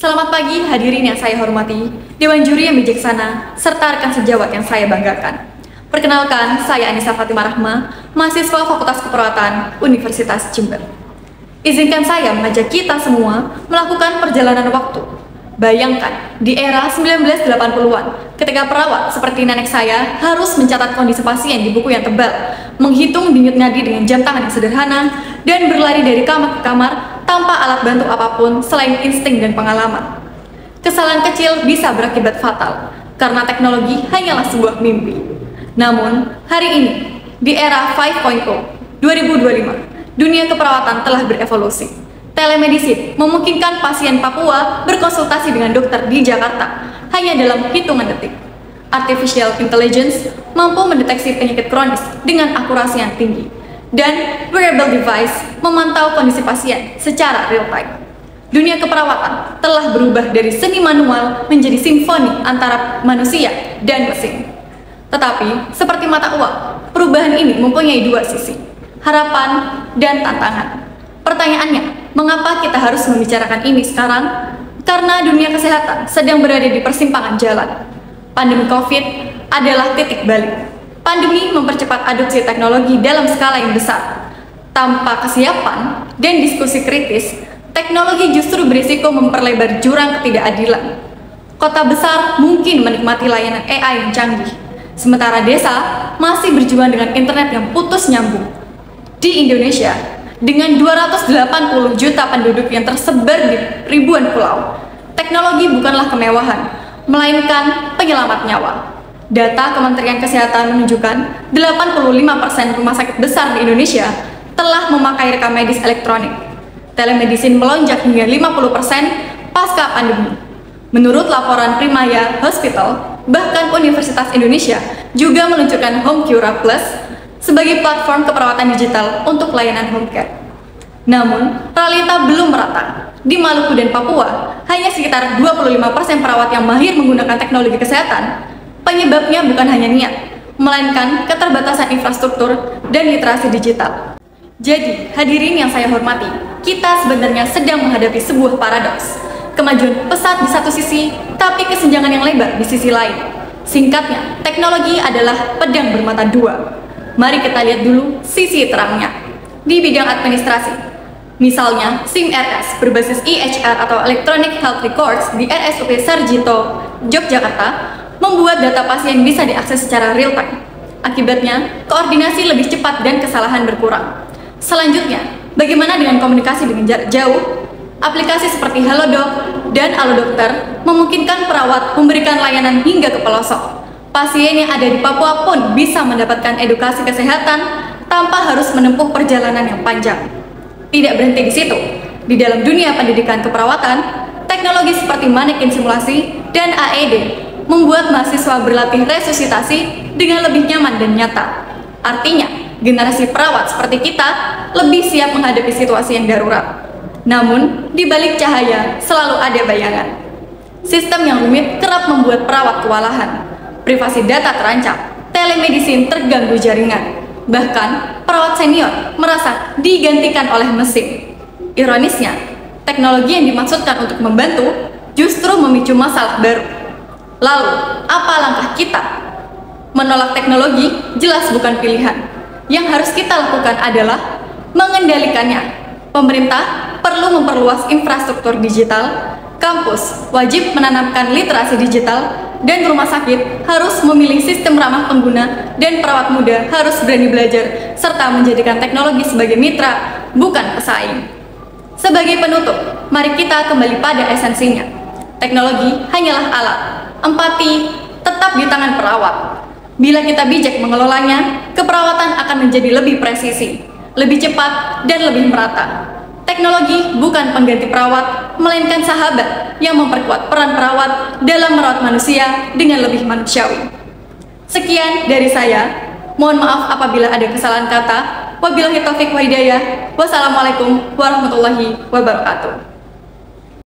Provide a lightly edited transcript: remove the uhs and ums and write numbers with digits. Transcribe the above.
Selamat pagi hadirin yang saya hormati, Dewan Juri yang bijaksana, serta rekan sejawat yang saya banggakan. Perkenalkan, saya Anissa Fatimah Rahma, mahasiswa Fakultas Keperawatan Universitas Jember. Izinkan saya mengajak kita semua melakukan perjalanan waktu. Bayangkan, di era 1980-an, ketika perawat seperti nenek saya harus mencatat kondisi pasien di buku yang tebal, menghitung denyut nadi dengan jam tangan yang sederhana, dan berlari dari kamar ke kamar tanpa alat bantu apapun selain insting dan pengalaman. Kesalahan kecil bisa berakibat fatal, karena teknologi hanyalah sebuah mimpi. Namun, hari ini, di era 5.0, 2025, dunia keperawatan telah berevolusi. Telemedicine memungkinkan pasien Papua berkonsultasi dengan dokter di Jakarta hanya dalam hitungan detik. Artificial intelligence mampu mendeteksi penyakit kronis dengan akurasi yang tinggi. Dan wearable device memantau kondisi pasien secara real time. Dunia keperawatan telah berubah dari seni manual menjadi simfoni antara manusia dan mesin. Tetapi, seperti mata uang, perubahan ini mempunyai dua sisi, harapan dan tantangan. Pertanyaannya, mengapa kita harus membicarakan ini sekarang? Karena dunia kesehatan sedang berada di persimpangan jalan. Pandemi COVID adalah titik balik. Pandemi mempercepat adopsi teknologi dalam skala yang besar. Tanpa kesiapan dan diskusi kritis, teknologi justru berisiko memperlebar jurang ketidakadilan. Kota besar mungkin menikmati layanan AI yang canggih, sementara desa masih berjuang dengan internet yang putus nyambung. Di Indonesia, dengan 280 juta penduduk yang tersebar di ribuan pulau, teknologi bukanlah kemewahan, melainkan penyelamat nyawa. Data Kementerian Kesehatan menunjukkan 85% rumah sakit besar di Indonesia telah memakai rekam medis elektronik. Telemedicine melonjak hingga 50% pasca pandemi. Menurut laporan Primaya Hospital, bahkan Universitas Indonesia juga meluncurkan Home Cura Plus sebagai platform keperawatan digital untuk layanan home care. Namun, realita belum merata. Di Maluku dan Papua, hanya sekitar 25% perawat yang mahir menggunakan teknologi kesehatan. Penyebabnya bukan hanya niat, melainkan keterbatasan infrastruktur dan literasi digital. Jadi, hadirin yang saya hormati, kita sebenarnya sedang menghadapi sebuah paradoks. Kemajuan pesat di satu sisi, tapi kesenjangan yang lebar di sisi lain. Singkatnya, teknologi adalah pedang bermata dua. Mari kita lihat dulu sisi terangnya. Di bidang administrasi, misalnya SIM RS berbasis EHR atau Electronic Health Records di RSUP Sarjito, Yogyakarta, membuat data pasien bisa diakses secara real time. Akibatnya, koordinasi lebih cepat dan kesalahan berkurang. Selanjutnya, bagaimana dengan komunikasi dengan jarak jauh? Aplikasi seperti Halodoc dan Alodokter memungkinkan perawat memberikan layanan hingga ke pelosok. Pasien yang ada di Papua pun bisa mendapatkan edukasi kesehatan tanpa harus menempuh perjalanan yang panjang. Tidak berhenti di situ. Di dalam dunia pendidikan keperawatan, teknologi seperti manekin simulasi dan AED membuat mahasiswa berlatih resusitasi dengan lebih nyaman dan nyata. Artinya, generasi perawat seperti kita lebih siap menghadapi situasi yang darurat. Namun, di balik cahaya selalu ada bayangan. Sistem yang rumit kerap membuat perawat kewalahan. Privasi data terancam, telemedicine terganggu jaringan. Bahkan, perawat senior merasa digantikan oleh mesin. Ironisnya, teknologi yang dimaksudkan untuk membantu justru memicu masalah baru. Lalu, apa langkah kita? Menolak teknologi jelas bukan pilihan. Yang harus kita lakukan adalah mengendalikannya. Pemerintah perlu memperluas infrastruktur digital, kampus wajib menanamkan literasi digital, dan rumah sakit harus memilih sistem ramah pengguna, dan perawat muda harus berani belajar serta menjadikan teknologi sebagai mitra, bukan pesaing. Sebagai penutup, mari kita kembali pada esensinya. Teknologi hanyalah alat, empati tetap di tangan perawat. Bila kita bijak mengelolanya, keperawatan akan menjadi lebih presisi, lebih cepat, dan lebih merata. Teknologi bukan pengganti perawat, melainkan sahabat yang memperkuat peran perawat dalam merawat manusia dengan lebih manusiawi. Sekian dari saya. Mohon maaf apabila ada kesalahan kata. Wabillahi taufiq wa hidayah. Wassalamualaikum warahmatullahi wabarakatuh.